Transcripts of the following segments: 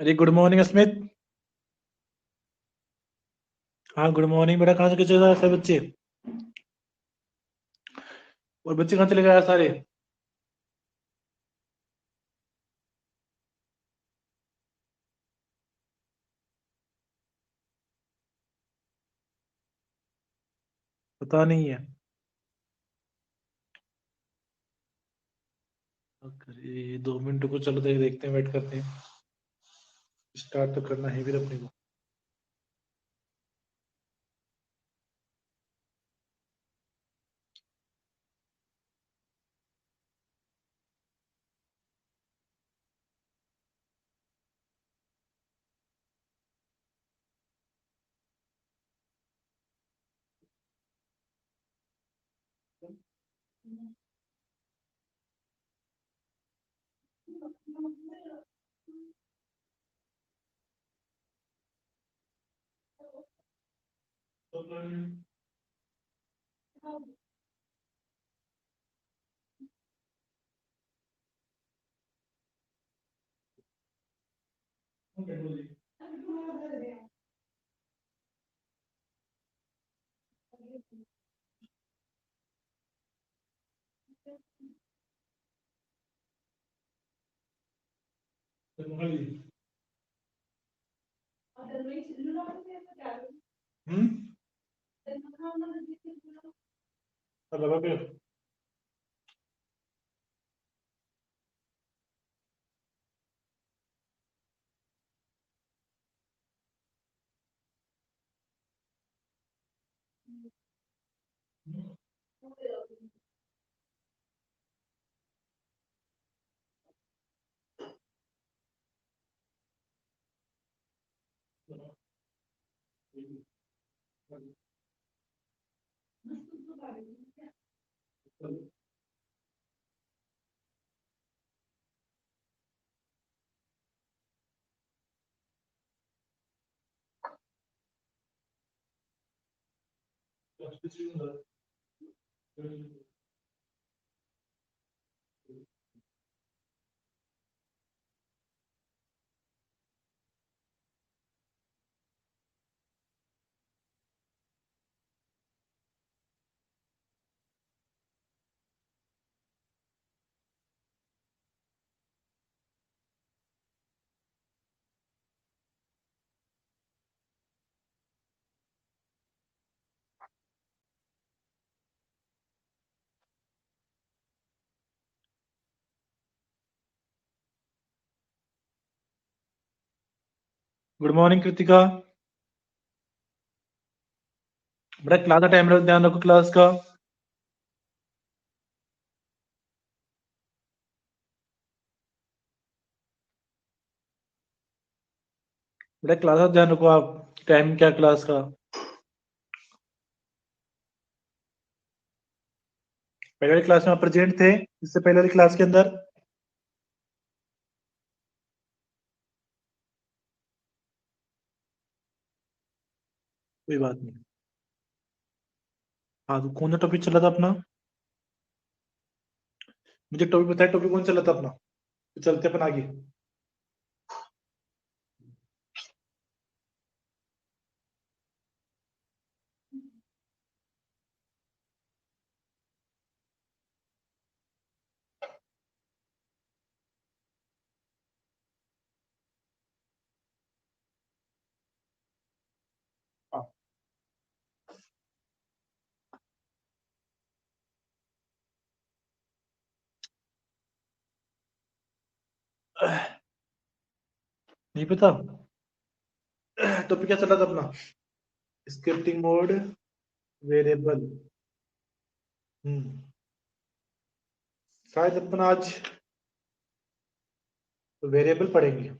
अरे good morning Asmit. हाँ good morning बेटा। कहाँ से कैसे जा सब बच्चे? और बच्चे कहाँ चले गए यार सारे? पता नहीं है। अरे 2 मिनट को चलो देखते हैं, वेट करते हैं। स्टार्ट तो करना है फिर अपने को। हम्म। लगा पे। Good morning Kritika. बेटा क्लास का टाइम ध्यान रखो क्लास का। बेटा क्लास का ध्यान रखो आप। टाइम क्या क्लास का? पहले वाली क्लास में आप प्रेजेंट थे, इससे पहले वाली क्लास के अंदर? कोई बात नहीं। हाँ तो कौन सा टॉपिक चला था अपना? मुझे टॉपिक बताया, टॉपिक कौन चला था अपना? तो चलते अपन आगे। हाँ। नहीं पता? टॉपिक क्या चला था अपना? Scripting mode, variable. हम्म। शायद अपन आज वेरिएबल पढ़ेंगे।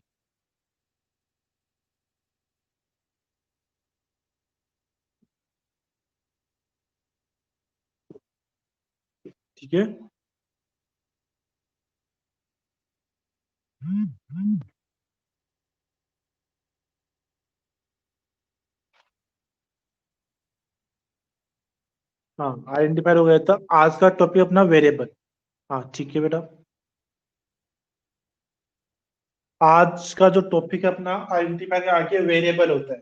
ठीक है। हाँ आइडेंटिफायर हो गया था। आज का टॉपिक अपना वेरिएबल। हाँ ठीक है बेटा। आज का जो टॉपिक है अपना आइडेंटिफायर के आगे वेरिएबल होता है।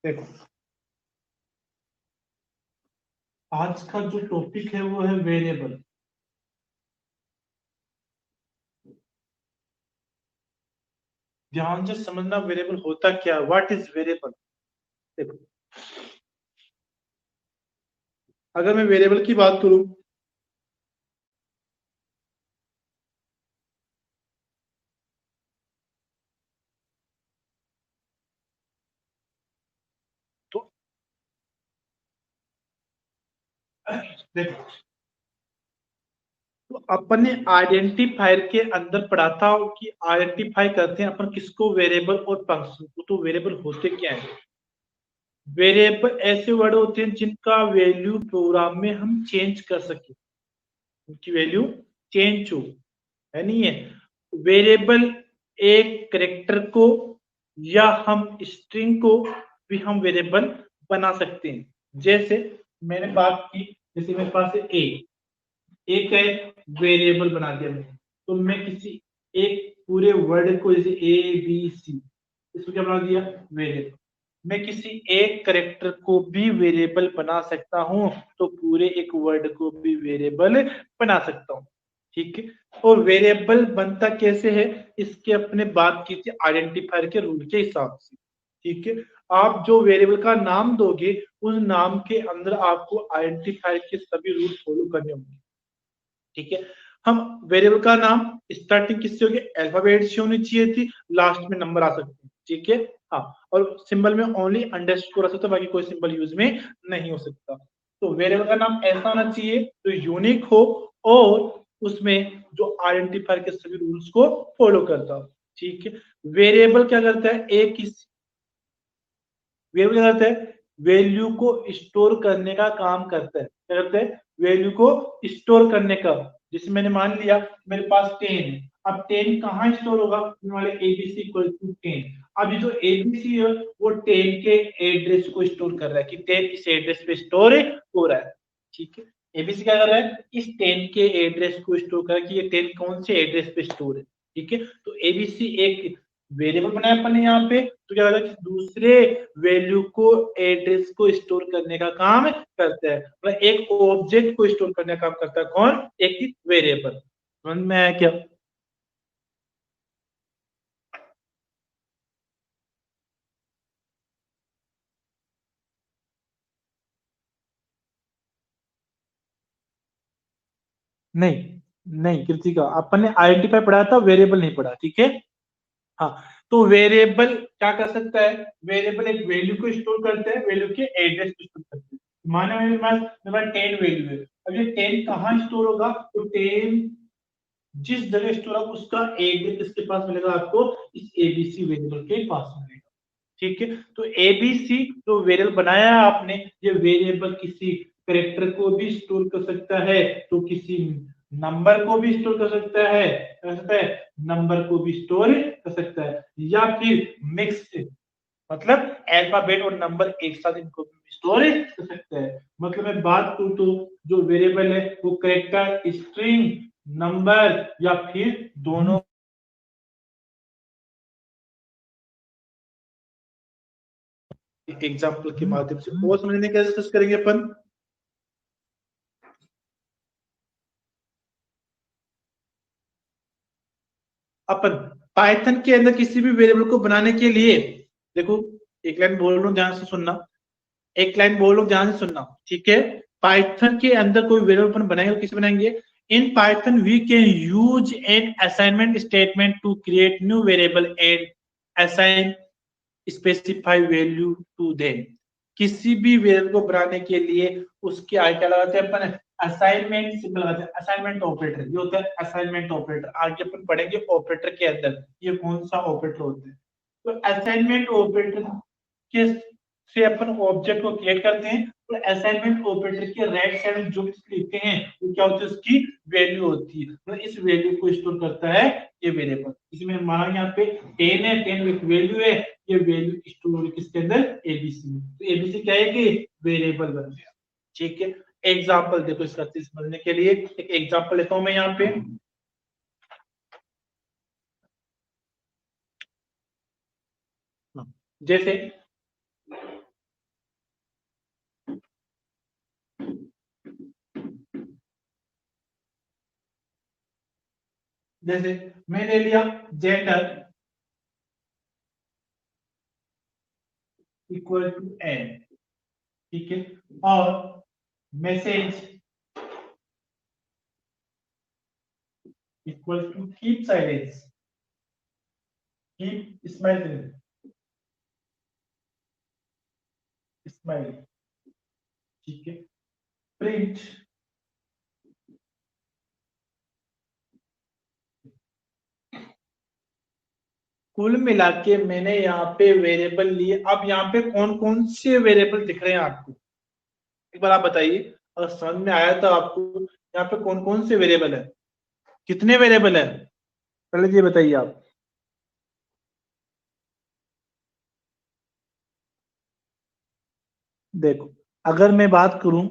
देखो आज का जो टॉपिक है वो है वेरिएबल। ध्यान से समझना वेरिएबल होता क्या है, व्हाट इज वेरिएबल। देखो अगर मैं वेरिएबल की बात करूं तो देखो तो अपन ने आइडेंटिफायर के अंदर पढ़ा था कि आइडेंटिफाई करते हैं अपन किसको, वेरिएबल और फंक्शन को। तो वेरिएबल होते क्या है, वेरिएबल ऐसे वर्ड होते हैं जिनका वैल्यू प्रोग्राम में हम चेंज कर सके, उनकी वैल्यू चेंज हो, है नहीं है। वेरिएबल एक करेक्टर को या हम स्ट्रिंग को भी हम वेरिएबल बना सकते हैं। जैसे मैंने बात की, जैसे मेरे पास है ए का एक वेरिएबल बना दिया मैंने, तो मैं किसी एक पूरे वर्ड को जैसे ए बी सी, इसको क्या बना दिया, वेरिएबल। मैं किसी एक करेक्टर को भी वेरिएबल बना सकता हूं, तो पूरे एक वर्ड को भी वेरिएबल बना सकता हूं। ठीक है, और वेरिएबल बनता कैसे है, इसके अपने बात की थी आइडेंटिफायर के रूल के हिसाब से। ठीक है, आप जो वेरिएबल का नाम दोगे उस नाम के अंदर आपको आइडेंटिफायर के सभी रूल फॉलो करने होंगे। ठीक है, हम वेरिएबल का नाम स्टार्टिंग किससे होगी, अल्फाबेट से होनी चाहिए थी, लास्ट में नंबर आ सकते हैं। ठीक है, हाँ, और सिंबल में ओनली अंडरस्कोर आ सकता है, बाकी कोई सिंबल यूज में नहीं हो सकता। तो वेरिएबल का नाम ऐसा होना चाहिए जो यूनिक हो और उसमें जो आइडेंटिफायर के सभी रूल्स को फॉलो करता हो। ठीक है, वेरिएबल क्या करता है, एक ही वेरिएबल क्या करता है, वैल्यू को स्टोर करने का काम करता है। क्या करता है, वैल्यू को स्टोर करने का। जैसे मैंने मान लिया मेरे पास 10 है, अब 10 कहाँ स्टोर होगा, वाले एबीसी इक्वल टू 10। अब ये जो एबीसी है वो 10 के एड्रेस को स्टोर कर रहा है कि 10 इस एड्रेस पे स्टोर हो रहा है। ठीक है, एबीसी क्या कर रहा है, इस 10 के एड्रेस को स्टोर कर रहा है कि ये 10 कौन से एड्रेस पे स्टोर है। ठीक है, तो एबीसी एक वेरिएबल बनाया अपन ने यहाँ पे, तो क्या होगा कि दूसरे वैल्यू को एड्रेस को स्टोर करने का काम करता है, मतलब एक ऑब्जेक्ट को स्टोर करने का काम करता है कौन, एक वेरिएबल। समझ में आया क्या। नहीं नहीं कृतिका, अपन ने आइडेंटिफाई पढ़ा था, वेरिएबल नहीं पढ़ा। ठीक है, हाँ, तो वेरिएबल क्या कर सकता है, वेरिएबल एक वैल्यू को स्टोर करता है, वैल्यू के एड्रेस को स्टोर करता है। माने मेरे पास 10 वैल्यू है, अब ये 10 कहाँ स्टोर होगा, तो 10 जिस जगह स्टोर होगा उसका एड्रेस किसके पास मिलेगा आपको, इस एबीसी वेरिएबल के पास मिलेगा। ठीक है, तो एबीसी जो वेरिएबल बनाया है आपने, ये वेरिएबल किसी करेक्टर को भी स्टोर कर सकता है, तो किसी नंबर को भी स्टोर कर सकता है, नंबर को भी स्टोर कर सकता है, या फिर मिक्स, मतलब अल्फाबेट और नंबर एक साथ इनको स्टोर कर सकता है। मतलब मैं बात करूं तो जो वेरिएबल है वो करेक्टर, स्ट्रिंग, नंबर या फिर दोनों। एग्जाम्पल के माध्यम से और समझने का डिस्कस करेंगे अपन पाइथन के अंदर किसी भी वेरिएबल को बनाने के लिए, देखो एक लाइन बोल रहा हूँ ध्यान से सुनना, एक लाइन बोल रहा हूँ ध्यान से सुनना। ठीक है, पाइथन के अंदर कोई वेरिएबल अपन बनाएंगे, किसे बनाएंगे, in Python we can use an assignment statement to create new variable and assign specify value to them. किसी भी वेरिएबल को बनाने के लिए उसके आगे क्या लगाते हैं अपन, असाइनमेंट सिंबल लगाते हैं, असाइनमेंट ऑपरेटर, ये होता है असाइनमेंट ऑपरेटर। आगे अपन पढ़ेंगे ऑपरेटर के अंदर ये कौन सा ऑपरेटर होता है। तो असाइनमेंट ऑपरेटर के से अपन ऑब्जेक्ट को क्रिएट करते हैं, और असाइनमेंट ऑपरेटर के राइट साइड में जो भी लिखते हैं वो क्या होता है, उसकी वैल्यू होती है, तो इस वैल्यू को स्टोर करता है ये वेरिएबल। इसमें माना यहाँ पे 10 है, 10 एक वैल्यू है, ये वैल्यू स्टोर किसके अंदर, एबीसी में। तो एबीसी क्या है कि वेरिएबल बन गया। ठीक है, एग्जाम्पल देखो इसका समझने के लिए एक एग्जाम्पल लेता हूं मैं यहाँ पे। जैसे जैसे मैंने लिया जेंडर इक्वल टू एन, ठीक है, और message equal to keep silence, keep smile, smile, ठीक है, प्रिंट कुल मिला के मैंने यहाँ पे वेरिएबल लिए। अब यहाँ पे कौन कौन से वेरिएबल दिख रहे हैं आपको, एक बार आप बताइए, अगर समझ में आया तो आपको यहाँ पे कौन कौन से वेरिएबल है, कितने वेरिएबल है, पहले ये बताइए आप। देखो अगर मैं बात करूं,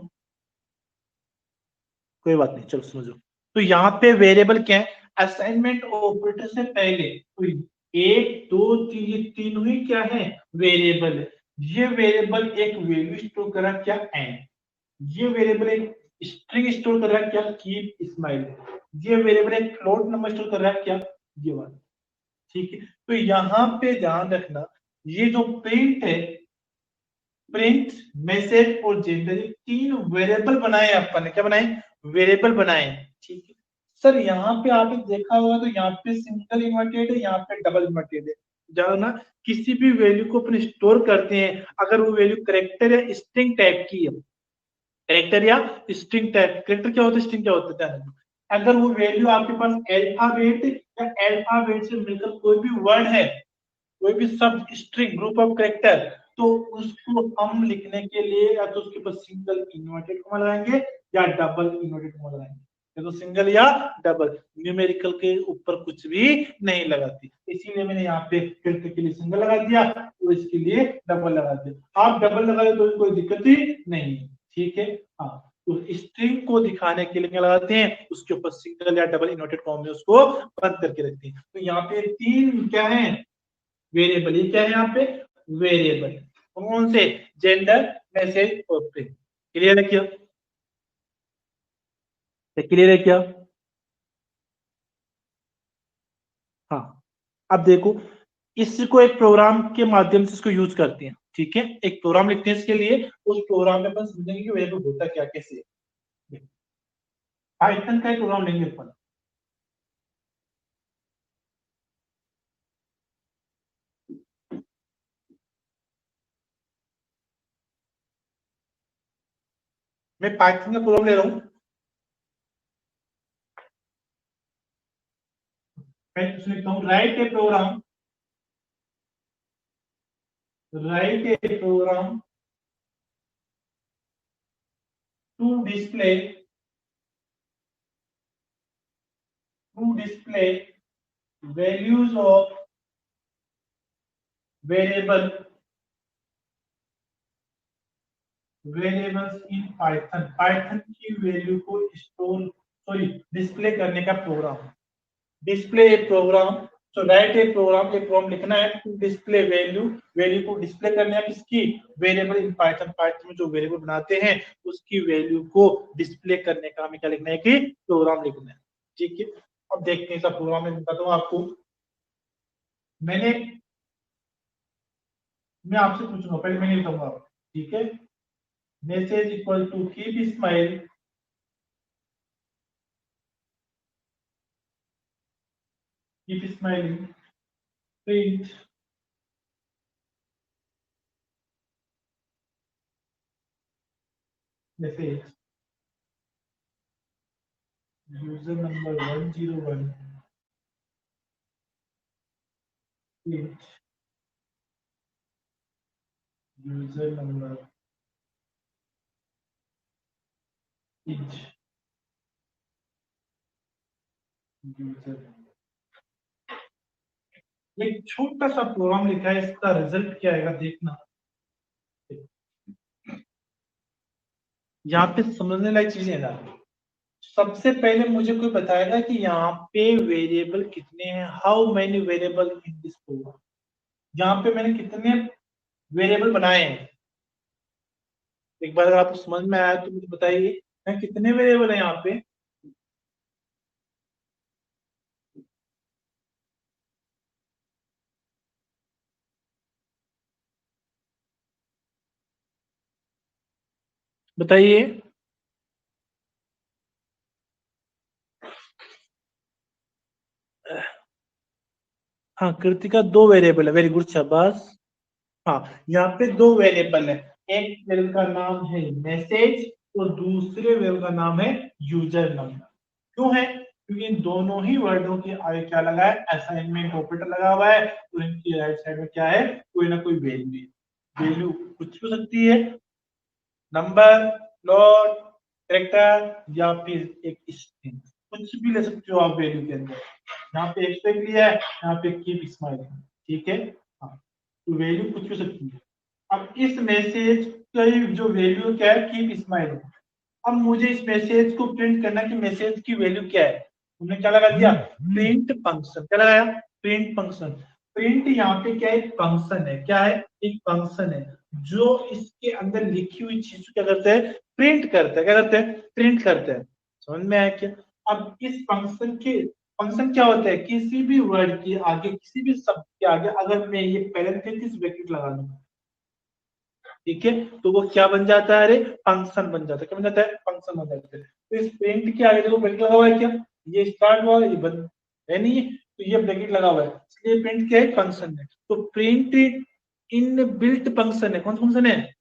कोई बात नहीं, चलो समझो, तो यहाँ पे वेरिएबल क्या है, असाइनमेंट ऑपरेटर से पहले तो एक दो तीन, ये तीनों ही क्या है, वेरिएबल है। ये वेरिएबल एक वैल्यू स्टोर कर रहा है क्या, एन, ये वेरिएबल एक स्ट्रिंग स्टोर कर रहा है क्या, कीप स्माइल, ये वेरिएबल एक फ्लोट नंबर स्टोर कर रहा है क्या, ये वाला, ठीक है। तो यहाँ पे ध्यान रखना, ये जो प्रिंट है, प्रिंट, मैसेज और जेंडर, ये तीन वेरिएबल बनाए अपन ने, क्या बनाए, वेरिएबल बनाए, ठीक है। सर यहाँ पे आपने देखा होगा तो यहाँ पे सिंगल इन्वर्टेड है, यहाँ पे डबल इन्वर्टेड है। जानो ना, किसी भी वैल्यू को अपन स्टोर करते हैं, अगर वो वैल्यू करेक्टर या स्ट्रिंग टाइप की है, करेक्टर या स्ट्रिंग टाइप, करेक्टर क्या होता है, स्ट्रिंग क्या होता है, अगर वो वैल्यू आपके पास अल्फाबेट या अल्फाबेट से मिलकर कोई भी वर्ड है, कोई भी सब स्ट्रिंग ग्रुप ऑफ करेक्टर, तो उसको हम लिखने के लिए या तो उसके ऊपर सिंगल इन्वर्टेड कॉमा लगाएंगे या डबल इन्वर्टेड कॉमा लगाएंगे, या तो सिंगल या डबल, न्यूमेरिकल के ऊपर कुछ भी नहीं लगाती, इसीलिए मैंने यहाँ पे फिल्टर के लिए सिंगल लगा दिया और इसके लिए डबल लगा दिया। आप डबल लगा दे तो कोई दिक्कत ही नहीं है, ठीक है। हाँ, तो स्ट्रिंग को दिखाने के लिए क्या लगाते हैं, उसके ऊपर सिंगल या डबल इन्वर्टेड कॉमा में उसको बंद करके रखते हैं। तो यहाँ पे तीन क्या है, वेरिएबल, ये क्या है यहाँ पे, वेरिएबल, कौन से, जेंडर, मैसेज और प्रिंट। क्लियर है क्या, क्लियर है क्या। हाँ, अब देखो, इसको एक प्रोग्राम के माध्यम से इसको यूज करते हैं, ठीक है, एक प्रोग्राम लिखते हैं इसके लिए, उस प्रोग्राम में अपन समझेंगे कि वेरिएबल होता क्या, कैसे। पाइथन का एक प्रोग्राम लेंगे अपन, मैं पाइथन का प्रोग्राम ले रहा हूँ, मैं उसमें लिखता हूँ, write a program to display values of variable variables in Python, Python की वैल्यू को स्टोर, सॉरी, डिस्प्ले करने का program, display a program, so write a program, एक प्रोग्राम लिखना है टू डिस्प्ले वैल्यू, वैल्यू को डिस्प्ले करना है किसकी, वेरिएबल इन पाइथन, पाइथन में जो वेरिएबल बनाते हैं उसकी वैल्यू को डिस्प्ले करने का हमें क्या लिखना है, कि प्रोग्राम लिखना है, ठीक है। अब देखते हैं सब प्रोग्राम में बताता हूँ आपको। मैंने, मैं आपसे पूछूंगा, पहले मैं लिखूंगा, ठीक है, message equal to keep smile, keep smiling, print message, user number 101, print user number is user। एक छोटा सा प्रोग्राम लिखा है, इसका रिजल्ट क्या आएगा देखना। यहाँ पे समझने लायक चीजें है, सबसे पहले मुझे कोई बताएगा कि यहाँ पे वेरिएबल कितने हैं, how many variable in this program, यहाँ पे मैंने कितने वेरिएबल बनाए हैं। एक बार अगर आपको समझ में आया तो मुझे बताइए कितने वेरिएबल है यहाँ पे। बताइए। हाँ कृतिका, दो वेरिएबल है, वेरी गुड, शाबाश। हाँ यहाँ पे दो वेरिएबल है, एक वेरिएबल का नाम है मैसेज और दूसरे वेरिएबल का नाम है यूजर नंबर। क्यों है? क्योंकि इन दोनों ही वर्डों के आगे क्या लगा है, असाइनमेंट ऑपरेटर लगा हुआ है, और इनकी राइट साइड में क्या है, कोई ना कोई वैल्यू है। वैल्यू कुछ भी हो सकती है, नंबर, फ्लोट, कैरेक्टर, या फिर एक स्ट्रिंग, कुछ भी ले सकते हो आप वैल्यू के अंदर। यहाँ पे एक्सपेक्ट लिया है, यहाँ पे कीप स्माइल, ठीक है। हाँ तो वैल्यू कुछ भी हो सकती है। अब इस मैसेज का जो वैल्यू क्या है, कीप स्माइल। अब मुझे इस मैसेज को प्रिंट करना कि मैसेज की वैल्यू क्या है। हमने क्या लगा दिया, प्रिंट फंक्शन। क्या लगाया, प्रिंट फंक्शन। प्रिंट यहाँ पे क्या है, एक फंक्शन है। क्या है, एक फंक्शन है जो इसके अंदर लिखी हुई चीज क्या करते हैं, प्रिंट करते हैं। क्या करते हैं, प्रिंट करते हैं। समझ में आया क्या? अब इस फंक्शन के, फंक्शन क्या होता है, किसी भी वर्ड के आगे, किसी भी शब्द के आगे अगर मैं ये पैरेंथेसिस ब्रैकेट लगा दूं, ठीक है, तो वो क्या बन जाता है, अरे फंक्शन बन जाता है। क्या बन जाता है, फंक्शन बन जाता है। तो इस प्रिंट के आगे देखो ब्रैकेट लगा हुआ है, क्या ये स्टार्ट हुआ है, ये बंद है नहीं, तो ये ब्रैकेट लगा हुआ है, इसलिए प्रिंट क्या है, फंक्शन है। तो प्रिंट इन बिल्ट फंक्शन है। कौन सा फंक्शन है,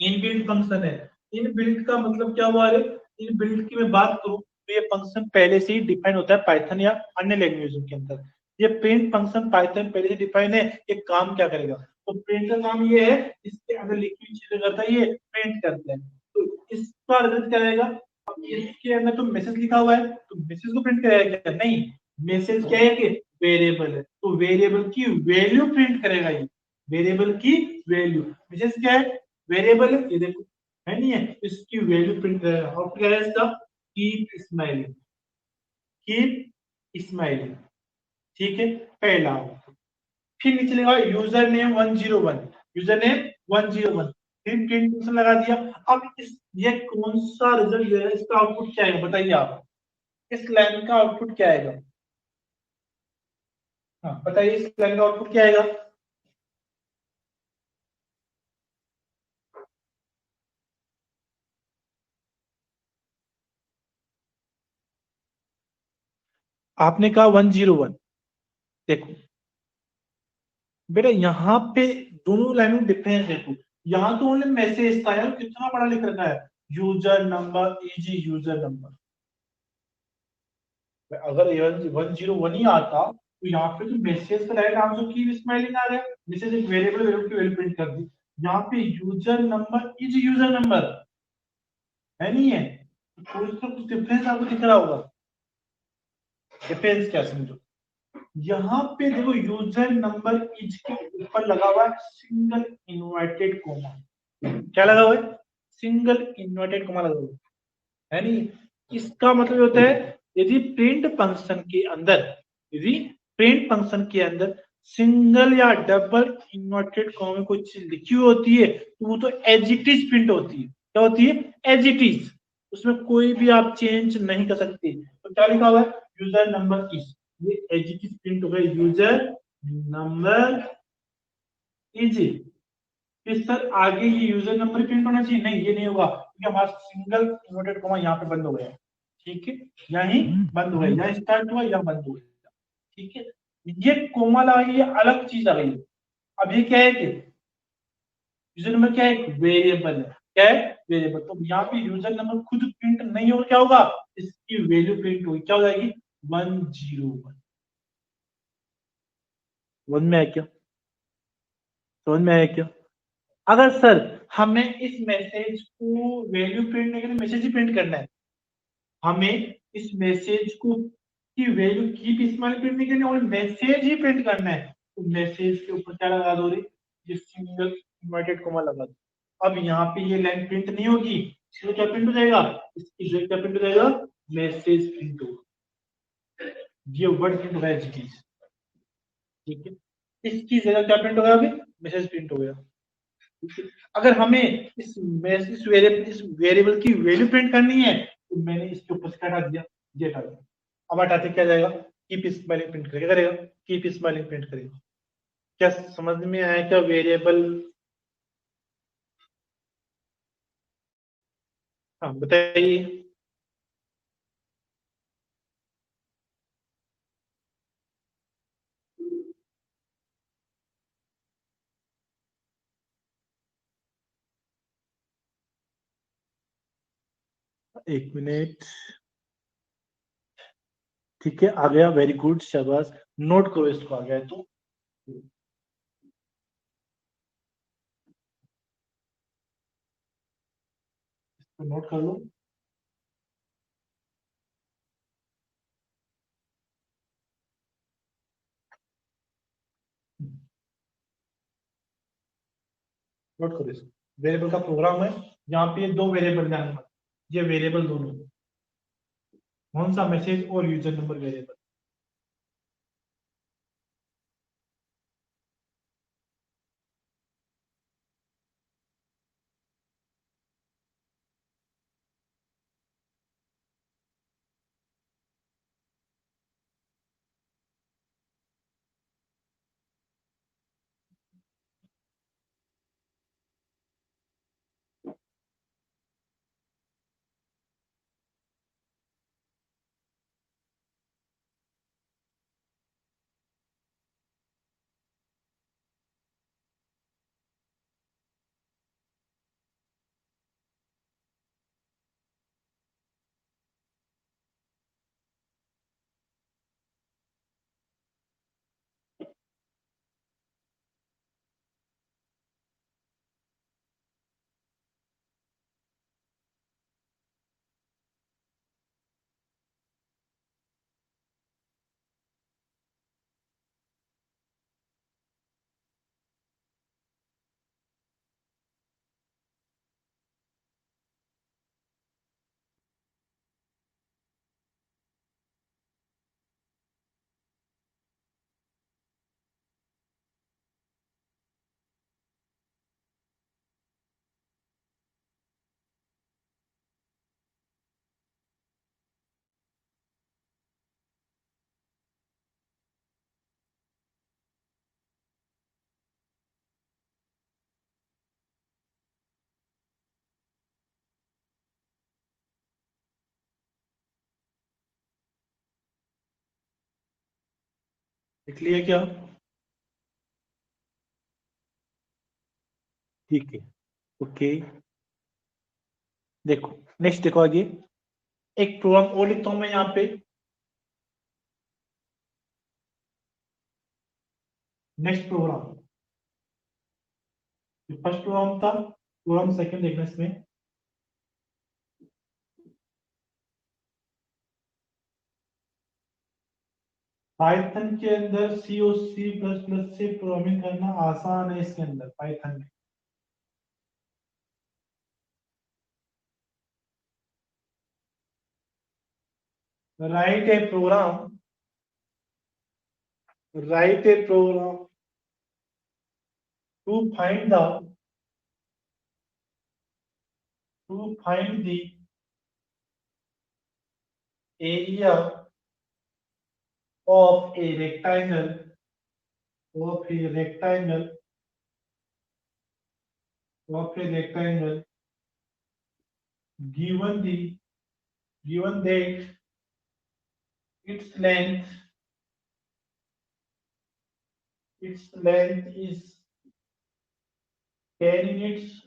इन बिल्ट फंक्शन है। इन बिल्ट का मतलब क्या हुआ है, इन बिल्ट की मैं बात करूं तो ये फंक्शन पहले से ही डिफाइन होता है पाइथन या अन्य लैंग्वेजों के अंदर। ये प्रिंट फंक्शन पाइथन पहले से डिफाइन है, ये काम क्या करेगा, तो प्रिंट का काम ये है, इसके अंदर लिखी हुई चीजें करता है, ये प्रिंट करता है। तो इसका रिजल्ट क्या रहेगा, अब इसके अंदर तो मैसेज लिखा हुआ है, तो मैसेज को प्रिंट करेगा क्या, नहीं, मैसेज क्या है कि वेरिएबल है, तो वेरिएबल की वैल्यू प्रिंट करेगा ये, वेरिएबल की वैल्यू। मैसेज क्या है, वेरिएबल है, ये देखो है नहीं है, इसकी वैल्यू प्रिंट करेगा। और क्या है इसका, कीप स्माइलिंग, कीप स्माइलिंग, ठीक है, पहला। फिर नीचे लगा यूजर नेम 101, यूजर नेम 101, फिर प्रिंट फंक्शन लगा दिया। अब इस ये कौन सा रिजल्ट दे रहा है, इसका आउटपुट क्या है बताइए आप, इस लाइन का आउटपुट क्या आएगा, हाँ बताइए इस लाइन का आउटपुट क्या आएगा। आपने कहा 101, देखो बेटा यहाँ पे दोनों लाइनों में डिफरेंस देखो। यहाँ तो ओनली मैसेज था यार, कितना बड़ा लिख रखा है, user number easy user number. अगर 101 ही आता तो यहाँ पे तो मैसेज का डायरेक्ट आंसर की स्माइलिंग आ गया, मैसेज एक वेरिएबल वेरिएबल की वैल्यू प्रिंट कर दी। यहाँ पे user number is user number है नहीं है, तो उसका कुछ डिफरेंस आपको दिख रहा होगा। डिफरेंस क्या समझो, यहाँ पे देखो यूजर नंबर इज के ऊपर लगा हुआ है सिंगल इन्वर्टेड कोमा। क्या लगा हुआ है, सिंगल इन्वर्टेड कोमा लगा हुआ है नहीं। इसका मतलब होता है यदि प्रिंट फंक्शन के अंदर, यदि प्रिंट फंक्शन के अंदर सिंगल या डबल इन्वर्टेड कॉमा में कोई चीज लिखी हुई होती है तो वो तो एज इट इज प्रिंट होती है। क्या होती है, एज इट इज, उसमें कोई भी आप चेंज नहीं कर सकते। तो क्या लिखा हुआ है, यूजर नंबर इज, ये एज इट इज प्रिंट हो गया, यूजर नंबर इज। फिर सर आगे ये यूजर नंबर प्रिंट होना चाहिए, नहीं ये नहीं होगा क्योंकि हमारा सिंगल इन्वर्टेड कॉमा यहाँ पे बंद हो गया है, ठीक है, यही बंद हो गया, यहाँ स्टार्ट हुआ यहाँ बंद हो गया, ठीक है। ये कोमा लगा, ये अलग चीज आ गई। अब ये क्या है कि यूजर नंबर क्या है, वेरिएबल है, क्या है, वेरिएबल। तो यहाँ पे यूजर नंबर खुद प्रिंट नहीं होगा, क्या होगा, इसकी वैल्यू प्रिंट होगी, क्या हो जाएगी, 101। समझ में आया क्या, समझ में आया क्या? अगर सर हमें इस मैसेज को वैल्यू प्रिंट नहीं करनी, मैसेज ही प्रिंट करना है, हमें इस मैसेज को की वैल्यू कीप स्माइल प्रिंट नहीं करनी और मैसेज ही प्रिंट करना है, तो मैसेज के ऊपर क्या लगा दो रे, ये सिंगल इन्वर्टेड कोमा लगा दो। अब यहाँ पे ये लाइन प्रिंट नहीं होगी, इसलिए क्या प्रिंट हो जाएगा, इसकी जगह क्या प्रिंट हो जाएगा, मैसेज प्रिंट होगा, ये वर्ड प्रिंट होगा एज, ठीक है, इसकी जगह क्या प्रिंट होगा, अभी मैसेज प्रिंट हो गया। अगर हमें इस वेरिएबल की वैल्यू प्रिंट करनी है तो मैंने इसके ऊपर से हटा दिया, ये हटा दिया। अब हटाते क्या जाएगा, कीप स्माइलिंग प्रिंट करेगा, कीप स्माइलिंग प्रिंट करेगा। क्या समझ में आया क्या वेरिएबल? हाँ बताइए। एक मिनट, ठीक है आ गया, वेरी गुड, शाबाश। नोट करो इसको, आ गया है तो नोट कर लो। नोट करो इसको, वेरिएबल का प्रोग्राम है। यहाँ पे दो वेरिएबल जानना, ये वेरिएबल दोनों, कौन सा, मैसेज और यूजर नंबर वेरिएबल। लिख लिया क्या? ठीक है, ओके। देखो, नेक्स्ट देखो आगे, एक प्रोग्राम और लिखता हूं मैं यहाँ पे। नेक्स्ट प्रोग्राम, फर्स्ट प्रोग्राम था, प्रोग्राम सेकंड देखना इसमें। पाइथन के अंदर सी और सी प्लस प्लस से प्रोग्रामिंग करना आसान है, इसके अंदर पाइथन में। Write a program, write a program to find the, to find the area of a rectangle, of a rectangle, of a rectangle, given the, given that its length is 10 units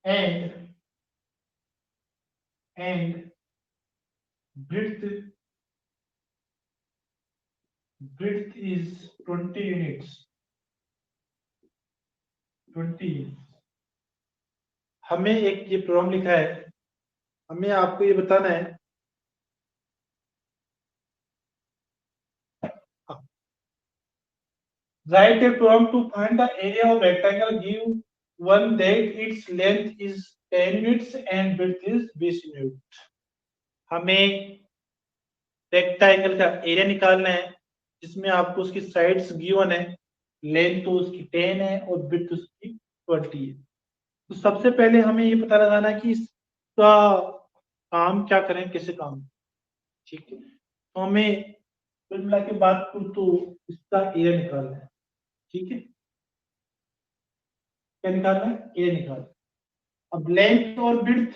and and breadth breadth is 20 units, 20। हमें एक ये programme लिखा है, हमें आपको ये बताना है, write a program to find the area of rectangle, give one that its length is 10 units and width is 20 units। हमें रेक्टेंगल का एरिया निकालना है जिसमें आपको उसकी साइड्स गिवन है, लेंथ तो उसकी 10 है और विड्थ उसकी 20 है। तो सबसे पहले हमें ये पता लगाना है कि इसका काम क्या करें, कैसे काम, ठीक है। तो हमें कुल मिला के बात करूं तो इसका एरिया निकालना है, ठीक है। क्या निकालना है? एरिया निकालना है। अब लेंथ और विड्थ,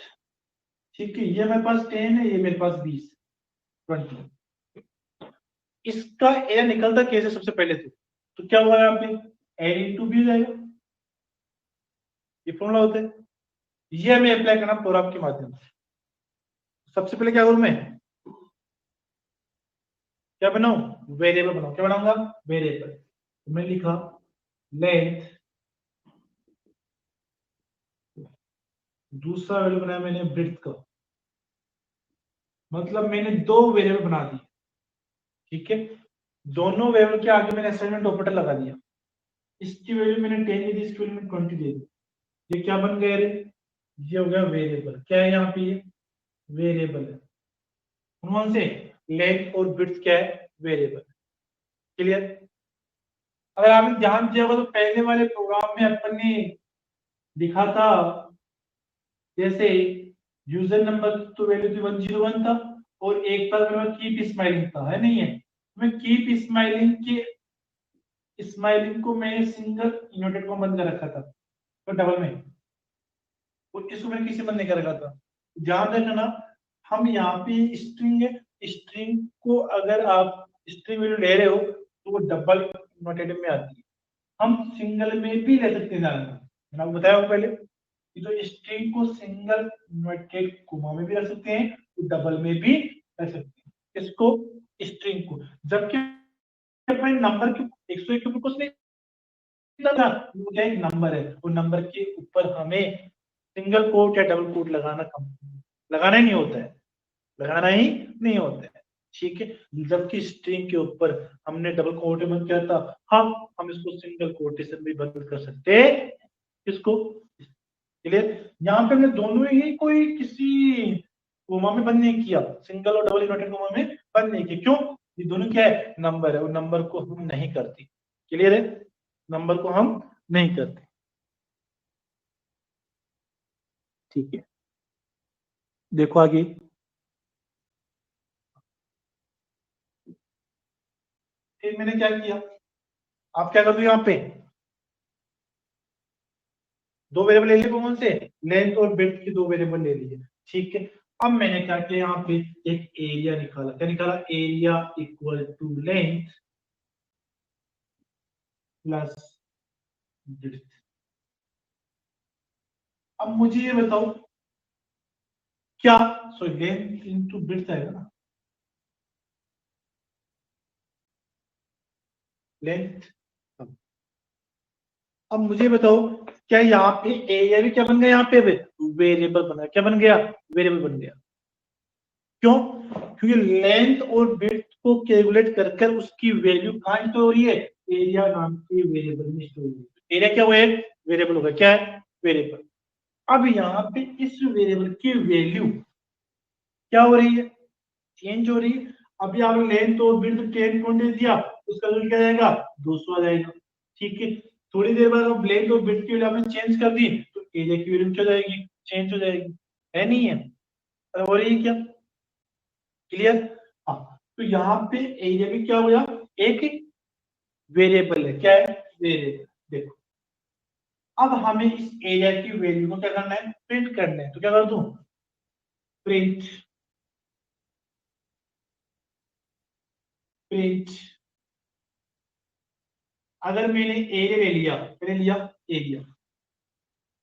ठीक है, ये मेरे पास 10 है, ये मेरे पास 20। इसका एरिया निकलता कैसे? सबसे पहले तो क्या हुआ यहाँ पे, ए इंटू बी हो जाएगा, ये फॉर्मूला होता है। ये हमें अप्लाई करना प्रोग्राम के माध्यम से। सबसे पहले क्या करूं मैं, क्या बनाऊं, वेरिएबल बनाऊं। क्या बनाऊंगा? वेरिएबल। तो मैं लिखा लेंथ, दूसरा वैल्यू बनाया मैंने ब्रेड्थ का, मतलब मैंने दो वेरिएबल बना दिए, ठीक है। दोनों वेरिएबल के आगे मैंने असाइनमेंट ऑपरेटर लगा दिया। इसकी वैल्यू मैंने 10 दे दी, इसकी वैल्यू मैंने 20 दे दी। ये क्या बन गया रे? ये हो गया वेरिएबल। क्या है यहाँ पे? ये वेरिएबल है। कौन से? लेंथ और विड्थ क्या है? वेरिएबल। क्लियर? अगर आपने ध्यान दिया होगा तो पहले वाले प्रोग्राम में अपन ने लिखा था, जैसे यूजर नंबर तो वैल्यू थी 101 था, और एक था कीप स्माइलिंग था, है नहीं है? मैं कीप स्माइलिंग को मैंने सिंगल इन्वर्टेड कॉमा बंद कर रखा था, तो डबल में, और इसको मैंने किसी बंद नहीं कर रखा था। ध्यान रखना, हम यहाँ पे स्ट्रिंग है, स्ट्रिंग को अगर आप स्ट्रिंग वैल्यू ले रहे हो तो वो डबल इन्वर्टेड में आती है। हम सिंगल में भी ले सकते हैं, मैंने आपको बताया पहले कि जो स्ट्रिंग को सिंगल इन्वर्टेड कोमा में भी रख सकते हैं, तो डबल में भी रख सकते हैं इसको, स्ट्रिंग को। जबकि अपने नंबर के 101 के ऊपर कुछ नहीं था, वो क्या एक नंबर है, वो नंबर के ऊपर हमें सिंगल कोट या डबल कोट लगाना ही नहीं होता है, लगाना ही नहीं होता है, ठीक है। जबकि स्ट्रिंग के ऊपर हमने डबल कोट बंद किया था, हम इसको सिंगल कोटेशन भी बंद कर सकते हैं, इसको। क्लियर? यहाँ पे हमने दोनों ही कोई किसी कोमा में बंद नहीं किया, सिंगल और डबल इन्वर्टेड कोमा में बंद नहीं किया। क्यों? ये दोनों क्या है? नंबर है, और नंबर को हम नहीं करते। क्लियर है? नंबर को हम नहीं करते, ठीक है। देखो आगे, फिर मैंने क्या किया, आप क्या कर दो, यहाँ पे दो वेरिएबल ले लिए, कौन से? लेंथ और ब्रेड्थ के दो वेरिएबल ले लिए, ठीक है। अब मैंने क्या किया, यहाँ पे एक एरिया निकाला। क्या निकाला? Area equal to length plus breadth. अब मुझे ये बताओ, क्या सॉरी लेंथ इंटू ब्रेड्थ आएगा ना, लेंथ। अब मुझे बताओ, क्या यहाँ पे एरिया भी क्या बन गया, यहाँ पे वेरिएबल बना, क्या बन गया? वेरिएबल बन गया। क्यों? क्योंकि लेंथ और ब्रेड्थ को कैलकुलेट कर कर उसकी वैल्यू कहां स्टोर हो रही है? एरिया नाम के वेरिएबल में स्टोर हो रही है। एरिया क्या हुआ है? वेरिएबल होगा। क्या है? वेरिएबल। अब यहाँ पे इस वेरिएबल की वैल्यू क्या हो रही है? चेंज हो रही है। अभी आपने लेंथ और ब्रेड्थ 10 दे दिया, उसका रिजल्ट क्या जाएगा? 200 आ जाएगा, ठीक है। थोड़ी देर बाद अब लेंथ और ब्रेड्थ की वैल्यू आपने चेंज कर दी, तो एरिया की वैल्यू क्या जाएगी? चेंज हो जाएगी, है नहीं है? हो रही है क्या? क्लियर? हाँ, तो यहाँ पे एरिया भी क्या हो गया? एक वेरिएबल है। क्या है? वेरिएबल। देखो, अब हमें इस एरिया की वैल्यू को क्या करना है? प्रिंट करना है। तो क्या कर दूं? Print, print. अगर मैंने एरिया ले लिया, मैंने लिया एरिया,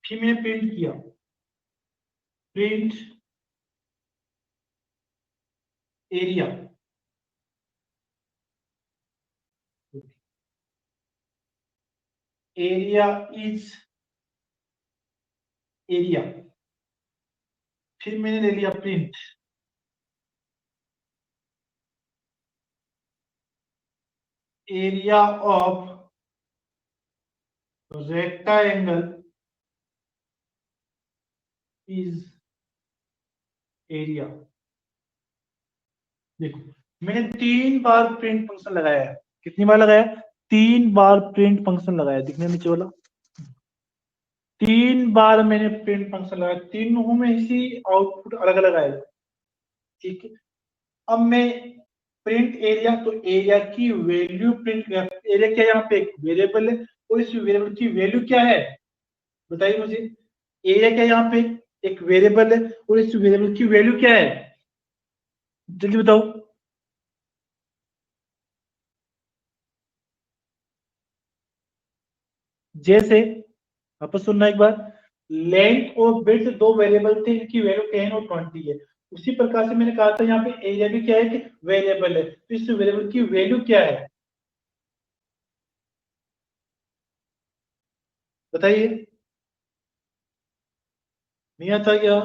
फिर मैंने प्रिंट किया, print area, area is area, फिर मैंने ले लिया print area of rectangle is area. देखो, मैंने 3 बार प्रिंट फंक्शन लगाया है। कितनी बार लगाया? 3 बार प्रिंट फंक्शन लगाया। दिखने नीचे वाला, 3 बार मैंने प्रिंट फंक्शन लगाया, तीनों में ही आउटपुट अलग अलग आएगा। ठीक है, अब मैं प्रिंट एरिया, तो एरिया की वैल्यू प्रिंट कर, एरिया क्या है, यहाँ पे एक वेरिएबल है और इस वेरिएबल की वैल्यू क्या है, बताइए मुझे। एरिया क्या है, यहाँ पे एक वेरिएबल है और इस वेरिएबल की वैल्यू क्या है, जल्दी बताओ। जैसे वापस सुनना एक बार, लेंथ और ब्रेड्थ दो वेरिएबल थे, इनकी वैल्यू 10 और 20 है। उसी प्रकार से मैंने कहा था यहाँ पे एरिया भी क्या है कि वेरिएबल है, तो इस वेरिएबल की वैल्यू क्या है, बताइए। नहीं आता क्या?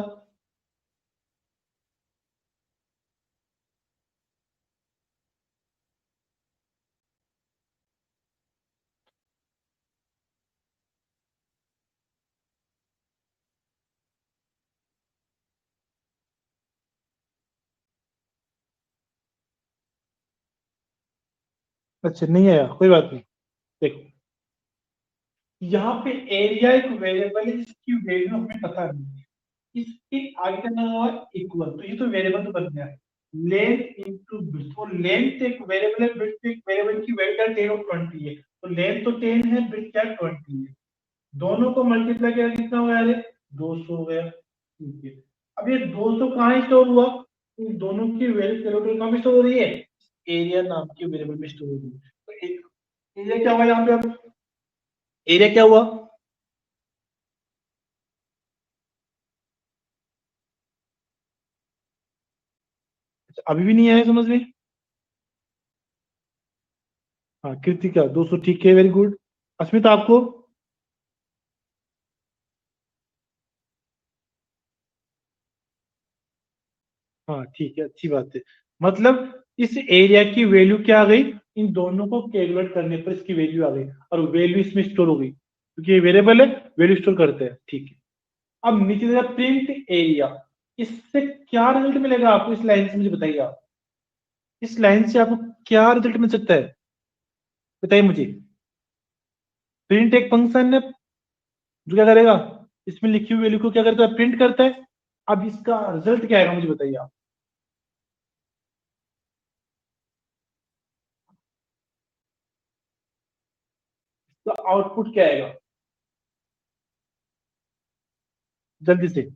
अच्छा नहीं आया, कोई बात नहीं। देखो, यहाँ पे एरिया एक वेरिएबल है जिसकी वैल्यू हमें पता नहीं है, इसके आगे का नाम हुआ इक्वल, तो ये तो वेरिएबल तो बन गया। लेंथ इंटू ब्रेड्थ, और लेंथ एक वेरिएबल है, ब्रेड्थ एक वेरिएबल की वैल्यू क्या 10 और 20 है, तो लेंथ तो 10 है, ब्रेड्थ क्या 20 है, दोनों को मल्टीप्लाई किया कितना हो गया, अरे 200 हो गया। ठीक है, अब ये 200 कहाँ स्टोर हुआ, इन दोनों की वैल्यू कैलकुलेट कहाँ स्टोर हो रही है, एरिया नाम की वेरिएबल में स्टोर हो रही है। तो एक एरिया क्या हुआ यहाँ पे, अब एरिया क्या हुआ, अभी भी नहीं आया समझ में। हाँ कृतिका 200, ठीक है, वेरी गुड। अस्मिता आपको? हाँ ठीक है, अच्छी बात है। मतलब इस एरिया की वैल्यू क्या आ गई, इन दोनों को कैलकुलेट करने पर इसकी वैल्यू आ गई, और वैल्यू इसमें स्टोर हो गई क्योंकि ये वेरिएबल है, वैल्यू स्टोर करते हैं। ठीक है, अब नीचे देखा प्रिंट एरिया, इससे क्या रिजल्ट मिलेगा आपको, इस लाइन से मुझे बताइए आप, इस लाइन से आपको क्या रिजल्ट मिल सकता है, बताइए मुझे। प्रिंट एक फंक्शन है जो क्या करेगा, इसमें लिखी हुई वैल्यू को क्या करता है, प्रिंट करता है। अब इसका रिजल्ट क्या आएगा मुझे बताइए आप, तो आउटपुट क्या आएगा, जल्दी से।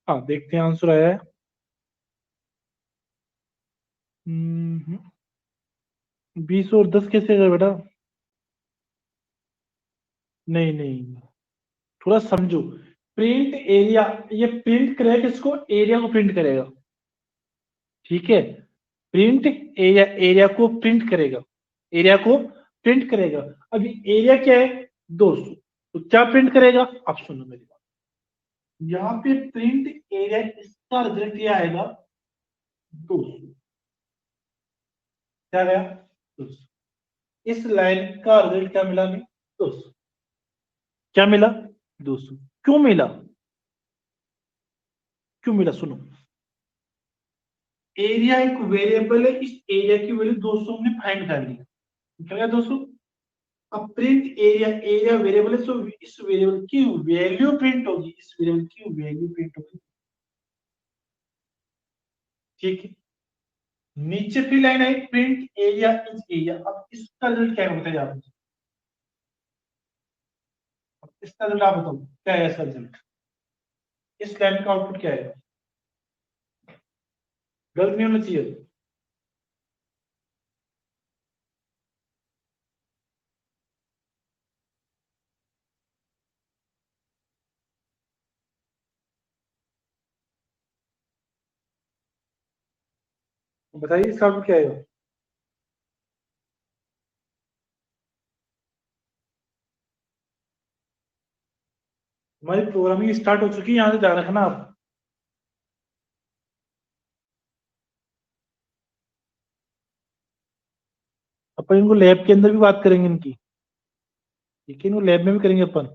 हाँ देखते हैं, आंसर आया है। 20 और 10 कैसे गए बेटा? नहीं नहीं, थोड़ा समझो। प्रिंट एरिया, ये प्रिंट करेगा किसको, एरिया को प्रिंट करेगा। ठीक है, प्रिंट एरिया, एरिया को प्रिंट करेगा, एरिया को प्रिंट करेगा। अभी एरिया क्या है, 200, तो क्या प्रिंट करेगा, आप सुनो मेरी बात। यहाँ पे प्रिंट एरिया, इसका रिजल्ट ये आएगा 200, क्या गया 200, इस लाइन का रिजल्ट क्या मिला हमें, 200, क्या मिला 200। क्यों मिला, क्यों मिला सुनो, एरिया एक वेरिएबल है, इस एरिया की वैल्यू 200 हमने फाइंड कर ली, क्या गया 200। अब प्रिंट एरिया, एरिया वेरिएबल है, तो इस वेरिएबल की वैल्यू प्रिंट होगी, इस वेरिएबल की वैल्यू प्रिंट होगी। ठीक है, नीचे फिर line I print area is area, अब इसका रिजल्ट क्या है बताइए आप मुझे। अब इसका रिजल्ट आप बताओ क्या है, इसका रिजल्ट, इस लाइन का आउटपुट क्या है। गलत नहीं होना चाहिए। बताइए इसका आउटपुट क्या आएगा। हमारी प्रोग्रामिंग स्टार्ट हो चुकी है, यहाँ से ध्यान रखना आप। अपन इनको लैब के अंदर भी बात करेंगे इनकी, ठीक है, इनको लैब में भी करेंगे अपन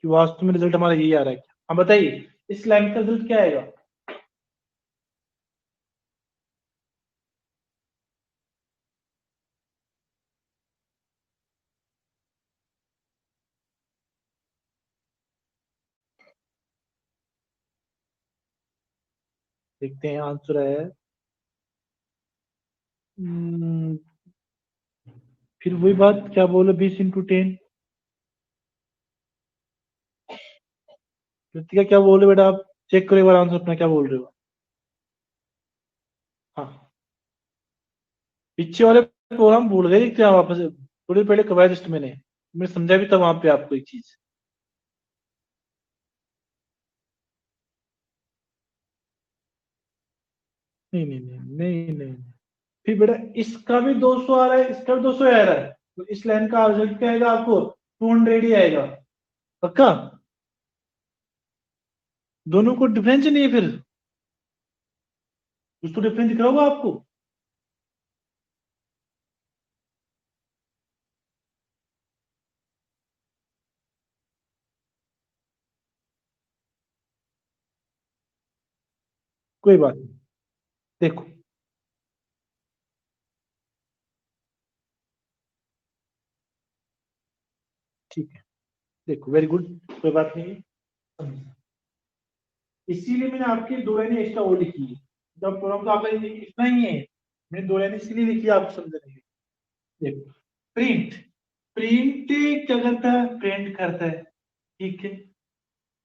कि वास्तव में रिजल्ट हमारा यही आ रहा है क्या। हाँ बताइए इस लाइन का रिजल्ट क्या आएगा। देखते हैं आंसर है। हम्म, फिर वही बात क्या बोलो, 20 × 10। कृतिका क्या बोल रहे हो बेटा आप, चेक करो एक बार आंसर अपना क्या बोल रहे हो। हाँ पीछे वाले प्रोग्राम भूल गए क्या वापस, थोड़ी पहले करवाया जस्ट मैंने समझा भी था वहां पे आपको एक चीज। नहीं नहीं नहीं नहीं नहीं, फिर बेटा इसका भी 200 आ रहा है, इसका भी 200 आ रहा है, तो इस लाइन का रिजल्ट क्या आएगा आपको, 200 ही आएगा पक्का। दोनों को डिफरेंस नहीं है फिर, कुछ तो डिफरेंस दिख रहा होगा आपको। कोई बात नहीं, देखो ठीक है, देखो वेरी गुड, कोई बात नहीं है। इसीलिए मैंने आपकी 2 लाइनें एक्स्ट्रा और लिखी है, जब प्रोग्राम तो आपका इतना ही है, मैंने 2 लाइनें इसलिए लिखी है आपको समझने के लिए। देखो प्रिंट, प्रिंट क्या करता है, प्रिंट करता है, ठीक है,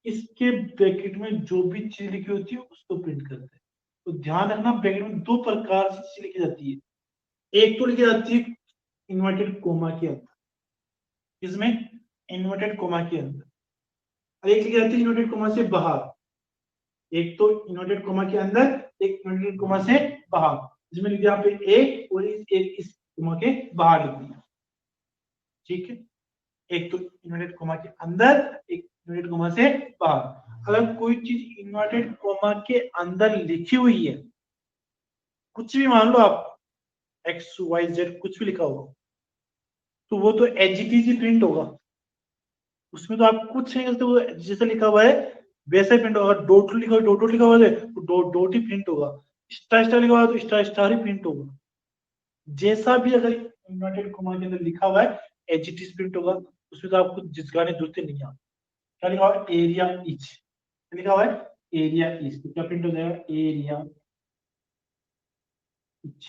इसके ब्रैकेट में जो भी चीज लिखी होती है उसको प्रिंट करता है। तो ध्यान रखना ब्रैकेट में 2 प्रकार से चीज लिखी जाती है, एक तो लिखी जाती है इन्वर्टेड कोमा के अंदर, इसमें इन्वर्टेड कोमा के अंदर, और एक लिखी जाती है इन्वर्टेड कोमा से बाहर। एक तो इन्वर्टेड कोमा के अंदर, एक इन्वर्टेड कोमा से बाहर, जिसमें लिख दिया यहाँ पे ए और इस कोमा के बाहर लिख दिया, ठीक है। एक तो इन्वर्टेड कोमा के अंदर, एक इन्वर्टेड कोमा से बाहर। अगर कोई चीज इन्वर्टेड कोमा के अंदर लिखी हुई है, कुछ भी मान लो आप, एक्स वाई जेड कुछ भी लिखा होगा, तो वो तो एच ही प्रिंट होगा, उसमें तो आप कुछ नहीं कर सकते, वो जैसा लिखा हुआ है वैसा ही प्रिंट होगा। डॉट लिखा हुआ, डॉट लिखा हुआ है तो डॉट डॉट ही प्रिंट होगा, स्टार स्टार लिखा हुआ है तो स्टार स्टार ही प्रिंट होगा। जैसा भी अगर इन्वर्टेड कोमा के अंदर लिखा हुआ है एच प्रिंट होगा, उसमें तो आपको जिसकाने जरूरत नहीं है। क्या लिखा हुआ है, एरिया इच, लिखा हुआ है एरिया इच, तो क्या प्रिंट हो जाएगा, एरिया इच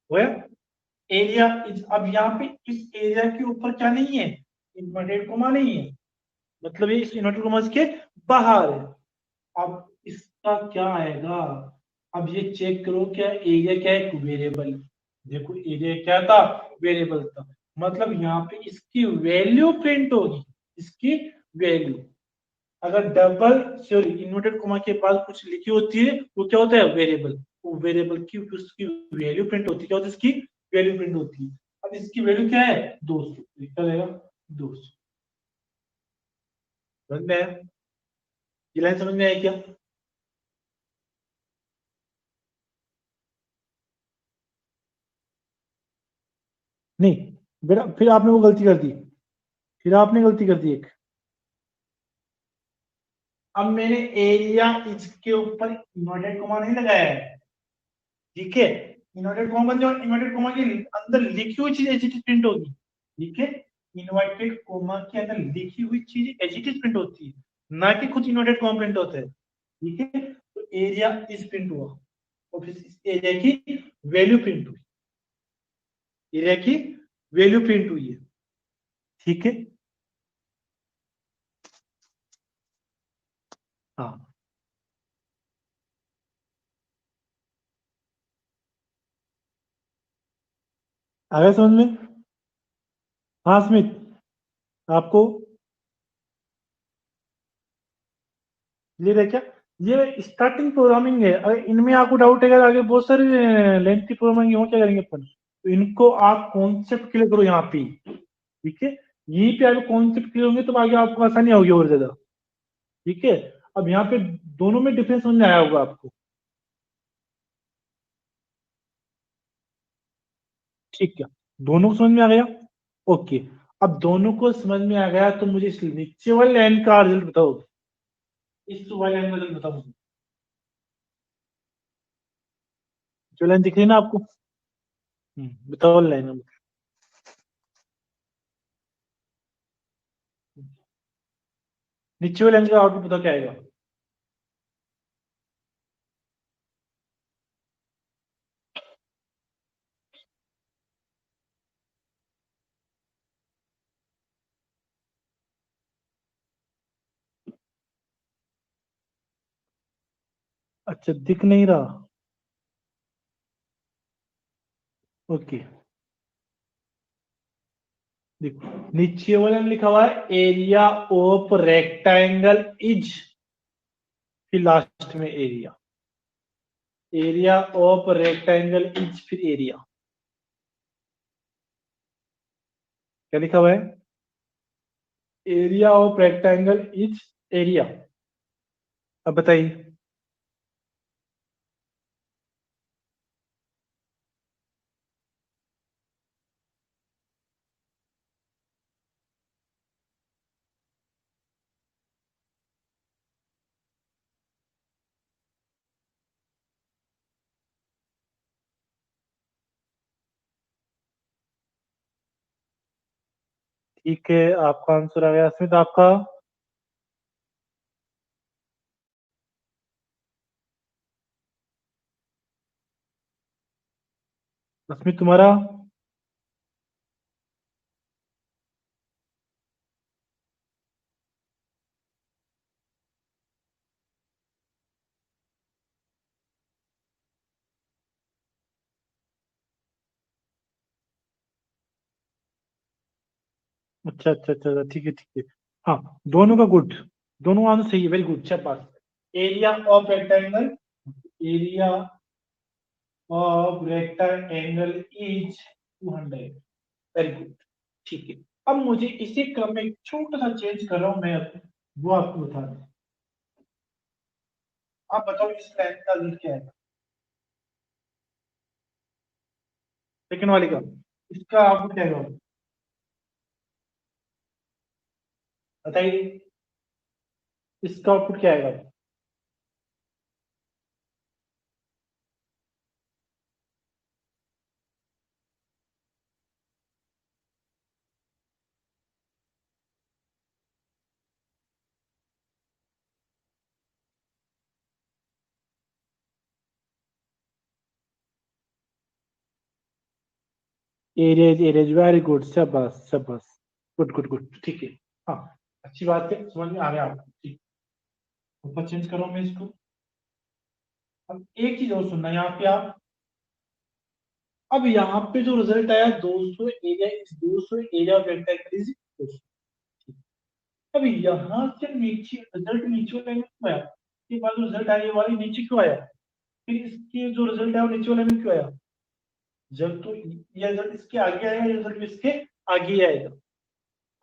हो गया। एरिया इच, अब यहाँ पे इस एरिया के ऊपर क्या नहीं है, इन्वर्टेड कोमा नहीं है, मतलब ये इस इन्वर्टेड कोमा के बाहर है। अब इसका क्या आएगा, अब ये चेक करो, क्या एरिया क्या है, वेरिएबल। देखो एरिया क्या था, वेरिएबल था, मतलब यहाँ पे इसकी वैल्यू प्रिंट होगी, इसकी वैल्यू। अगर डबल सॉरी इन्वर्टेड कोमा के बाद कुछ लिखी होती है वो क्या होता है, वेरिएबल। वो वेरिएबल की उसकी वैल्यू प्रिंट होती है, क्या होती है, इसकी वैल्यू प्रिंट होती है। अब इसकी वैल्यू क्या है, 200, क्या रहेगा, 200। समझ में आया, ये लाइन समझ में आया क्या। नहीं बेटा फिर आपने वो गलती कर दी, फिर आपने गलती कर दी एक। अब मैंने एरिया इसके ऊपर इन्वर्टेड कोमा नहीं लगाया है, ठीक है। इन्वर्टेड कोमा बन जाओ, इन्वर्टेड कोमा के अंदर लिखी हुई चीज एचटीटी प्रिंट होगी, ठीक है। इन्वर्टेड कोमा के अंदर लिखी हुई चीज एचटीटी प्रिंट होती है, ना कि खुद इन्वर्टेड कोमा प्रिंट होता है, ठीक है। तो एरिया इज प्रिंट हुआ, और फिर इस एरिया की वैल्यू प्रिंट हुई, एरिया की वैल्यू प्रिंट हुई है, ठीक है। हाँ आ गया समझ में? हाँ स्मिथ, आपको क्लियर है क्या? ये स्टार्टिंग प्रोग्रामिंग है, अगर इनमें आपको डाउट है, आगे बहुत सारे लेंथी प्रोग्रामिंग हो, क्या करेंगे अपन, तो इनको आप कॉन्सेप्ट क्लियर करो यहाँ पे, ठीक है? यहीं पे आप कॉन्सेप्ट क्लियर होंगे तो आगे आपको आसानी होगी और ज्यादा, ठीक है? अब यहाँ पे दोनों में डिफरेंस समझ में आया होगा आपको, ठीक है? दोनों को समझ में आ गया? ओके। अब दोनों को समझ में आ गया तो मुझे इस नीचे वाले लाइन का रिजल्ट बताओ, इस वाले लाइन का रिजल्ट बताओ मुझे। जो लाइन दिख रही है ना आपको, बताओ लाइन। नीचे वाले लाइन का आउटपुट बताओ क्या आएगा? अच्छा, दिख नहीं रहा। ओके, देखो नीचे वाले में लिखा हुआ है एरिया ऑफ रेक्टेंगल इज, फिर लास्ट में area, area of rectangle is, फिर एरिया। क्या लिखा हुआ है? Area of rectangle is area. अब बताइए। ठीक है, आपका आंसर आ गया स्मित, आपका? स्मित तुम्हारा? अच्छा अच्छा अच्छा अच्छा, ठीक है ठीक है। हाँ, दोनों का गुड, दोनों आंसर सही है, वेरी गुड, शाबाश। Area of rectangle, area of rectangle is 200, very good, ठीक है। अब मुझे इसी क्रम में एक छोटा सा चेंज कर रहा हूं मैं, वो आपको बता दूं। आप बताओ इस लाइन का लिंक क्या है, सेकंड वाले का, इसका आपको क्या होगा बताइए, इसका आउटपुट क्या आएगा? एरिया, एरिया, वेरी गुड, शाबाश शाबाश, गुड गुड गुड, ठीक है। हाँ, अच्छी बात है, समझ में आ गया आपको, ठीक। ऊपर चेंज करो मैं इसको। अब एक चीज और सुनना यहाँ पे आप, अब यहाँ पे जो रिजल्ट आया 200 area is 200 area of rectangle is 200। अब यहाँ से नीचे रिजल्ट नीचे वाले में क्यों आया, ये वाला रिजल्ट आया ये वाला नीचे क्यों आया, फिर इसके जो रिजल्ट आया वो नीचे वाले में क्यों आया? जब तो ये रिजल्ट इसके आगे आएगा, ये रिजल्ट इसके आगे ही आएगा।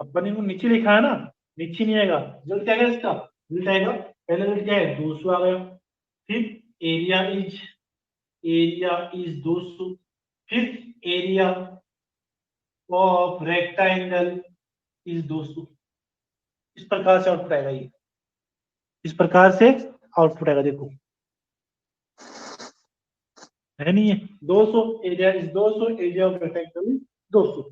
अपन ने वो नीचे लिखा है ना, नीचे नहीं आएगा रिजल्ट, क्या आएगा इसका? रिजल्ट आएगा, पहला रिजल्ट क्या है 200 आ गया, फिर एरिया इज, एरिया इज 200, फिर एरिया ऑफ रेक्टेंगल इज 200। इस प्रकार से आउटपुट आएगा ये, इस प्रकार से आउटपुट आएगा, देखो है नहीं है, 200 area is 200, area of rectangle is 200।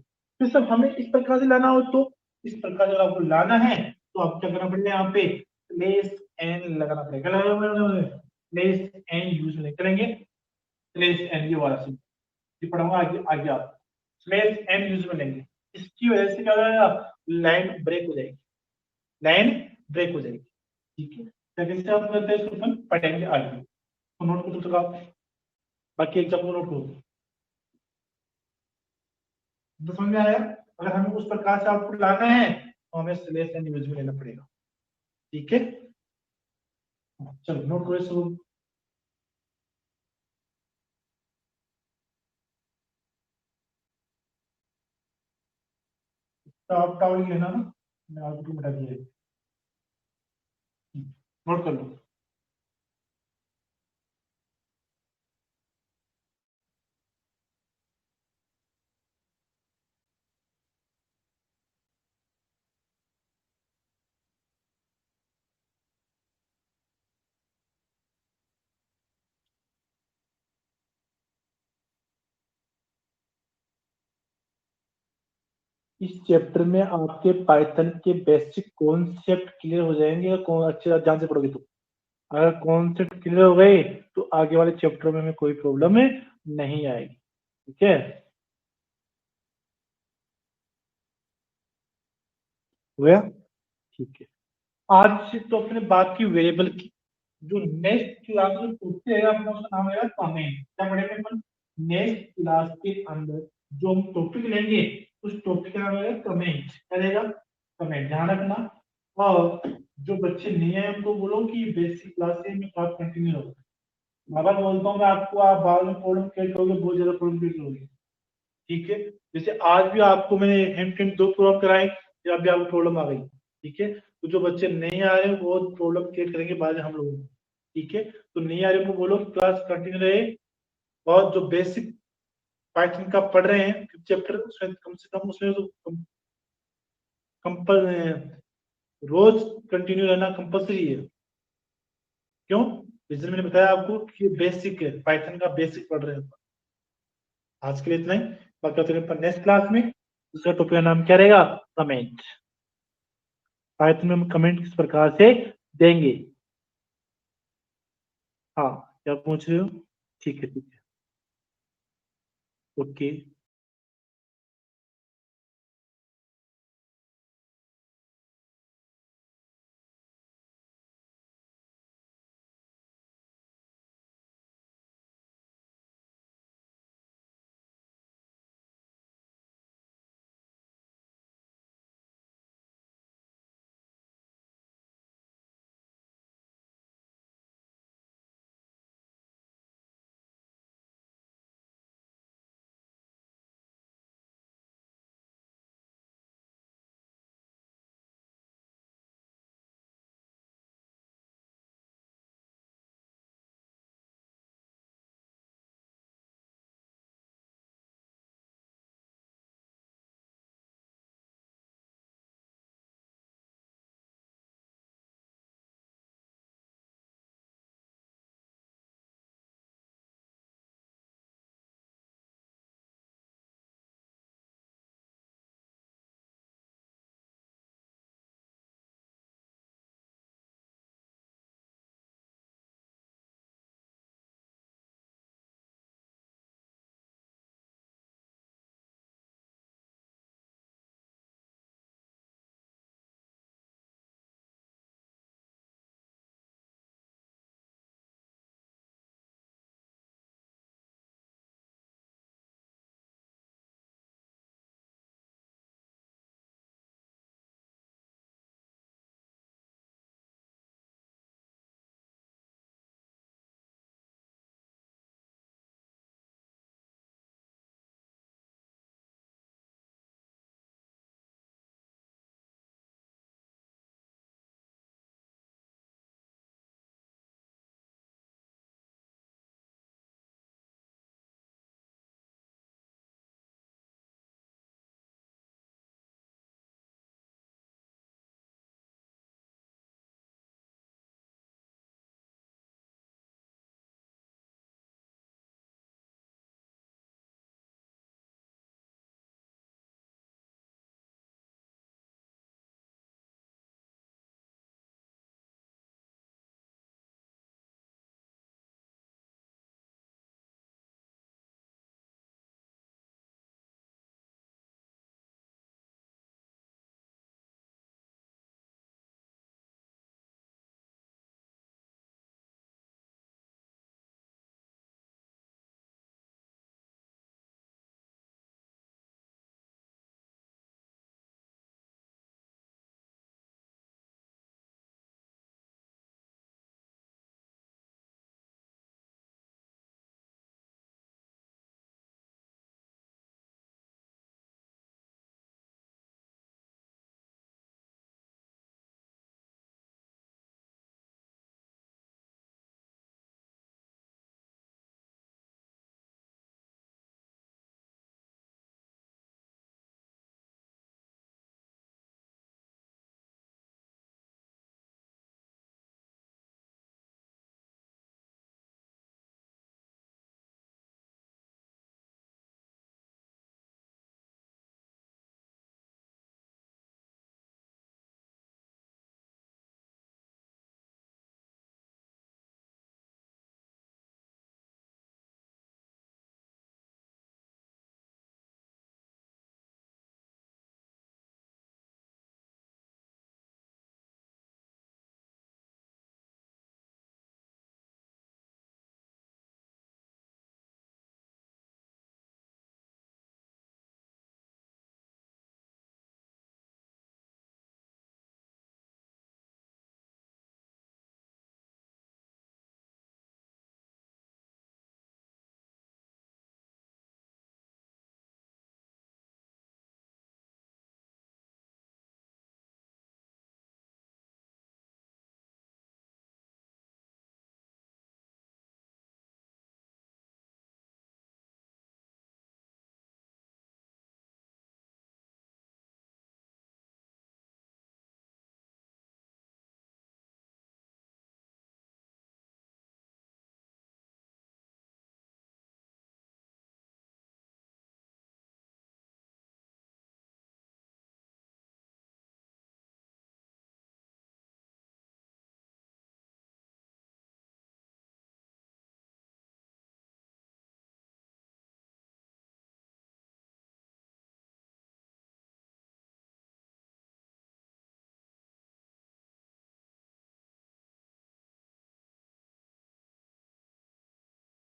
फिर सब हमें इस प्रकार से लाना हो तो, इस प्रकार से आपको लाना है तो आपको क्या करना पड़ेगा, यहाँ पे प्लेस एन लगाना पड़ेगा, प्लेस एन यूज नहीं करेंगे, प्लेस एन ये वाला सिंबल ये पढ़ाऊंगा आगे आगे आप, प्लेस एन यूज में लेंगे। इसकी वजह से क्या हो जाएगा, लाइन ब्रेक हो जाएगी, लाइन ब्रेक हो जाएगी, ठीक है? तो कैसे आप करते हैं इसको अपन पढ़ेंगे आगे, तो नोट करो तो आप, बाकी एग्जाम को नोट करो। तो समझ में आया। अगर हमें उस प्रकार से आउटपुट लाना है तो हमें स्लैश एन यूज में लेना पड़ेगा। ठीक है, चलो नोट करो इसको। टॉप टाउन लेना ना, मैं आउटपुट मिटा दिया, नोट कर लो। इस चैप्टर में आपके पाइथन के बेसिक कॉन्सेप्ट क्लियर हो जाएंगे, अगर कौन अच्छे से ध्यान से पढ़ोगे तो। अगर कॉन्सेप्ट क्लियर हो गए तो आगे वाले चैप्टर में हमें कोई प्रॉब्लम नहीं आएगी। ठीक है, हो गया। ठीक है, आज से तो अपने बात की वेरिएबल की। जो नेक्स्ट क्लास में पूछते हैं अपना उसका नाम है कमेंट। क्या पढ़ेंगे अपन? नेक्स्ट क्लास के अंदर जो हम टॉपिक लेंगे उस टॉपिक का नाम है कमेंट। क्या रहेगा? कमेंट, ध्यान रखना। और जो बच्चे नहीं है उनको बोलो कि बेसिक क्लास से में क्लास कंटिन्यू होगा। बाबा बोलता हूँ मैं आपको, आप बाद में प्रॉब्लम क्रिएट करोगे, बहुत ज्यादा प्रॉब्लम क्रिएट करोगे। ठीक है, जैसे आज भी आपको मैंने हिंट हिंट दो प्रॉब्लम कराए, या अभी आपको प्रॉब्लम आ गई। ठीक है, तो जो बच्चे नहीं आ रहे वो प्रॉब्लम क्रिएट करेंगे बाद में हम लोगों को। ठीक है, तो नहीं आ रहे को बोलो क्लास कंटिन्यू रहे। और जो बेसिक पाइथन का पढ़ रहे हैं चैप्टर, उसमें कम से कम उसमें तो कंपल रोज कंटिन्यू रहना कंपल्सरी है। क्यों? रीजन मैंने बताया आपको कि बेसिक है, पाइथन का बेसिक पढ़ रहे हैं। आज के लिए इतना ही, बाकी तो नेक्स्ट क्लास में दूसरा टॉपिक का नाम क्या रहेगा? कमेंट। पाइथन में हम कमेंट किस प्रकार से देंगे। हाँ, क्या पूछ रहे हो? ठीक है, ठीक है, ओके।